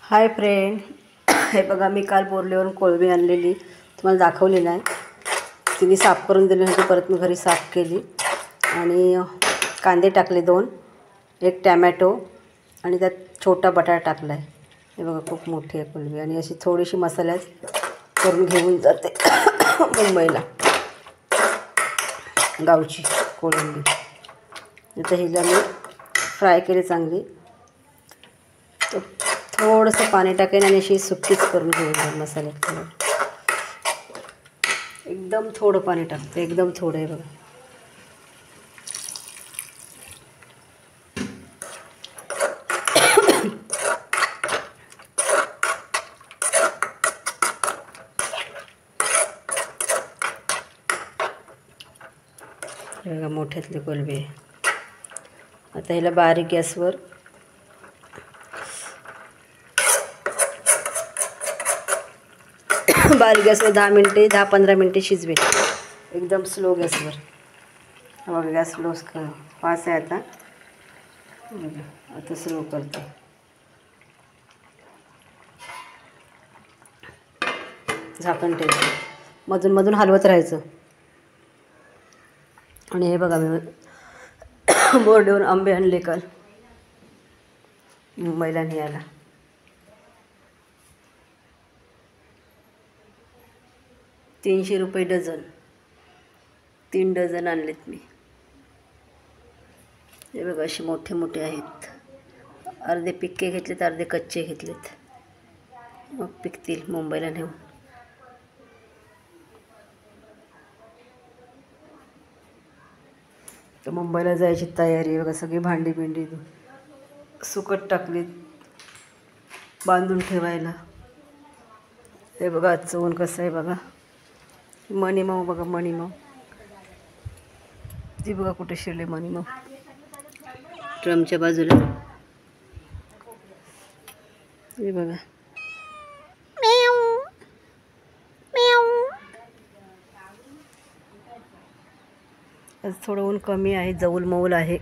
Hi friend, हे बघा मी काल बोरलीवरून कोळंबी आणलेली तुम्हाला दाखवली नाही. तिने साफ करून दिली होती, परत मी घरी साफ केली आणि कांदे टाकले 2, एक टॅमॅटो आणि त्यात छोटा बटाटा टाकला आहे. हे बघा खूप मोठी आहे कोळंबी आणि अशी थोडीशी मसाल्यात करून घेऊन जाते मुंबईला. गावची कोळंबी आता हिला मी फ्राय केली चांगली. तर थोडंसं पाणी टाकेन आणि अशी सुक्कीच करून घेऊन मसाल्यात. एकदम थोडं पाणी टाकते, एकदम थोडं आहे बघा. बघा मोठ्यातली कोळंबी आहे. आता हिला बारीक गॅसवर बारीक गॅसवर 10-15 मिनटे शिजवे, एकदम स्लो गॅसवर. बघा गॅस स्लो फास्ट आहे. आता स्लो करते. झाकण ठेवते, मधून मधून हलवत राहायचं. आणि हे बघा मी बोर्डीवरून आंबे आणले काल मुंबईला न्यायला. ₹300 डझन, 3 डझन आणलेत मी. हे बघा असे मोठे मोठे आहेत. अर्धे पिक्के घेतलेत, अर्धे कच्चे घेतलेत. मग पिकतील मुंबईला नेऊन. तर मुंबईला जायची तयारी. बघा सगळी भांडी बिंडी सुकट टाकलीत बांधून ठेवायला. हे बघा आजचं ऊन कसं आहे बघा. मनीमाऊ बघा, मनीमाऊ ती बघा कुठे शिरले मनीमाऊ, ड्रमच्या बाजूला. हे बघा आज थोडं ऊन कमी आहे, जऊल मऊल आहे.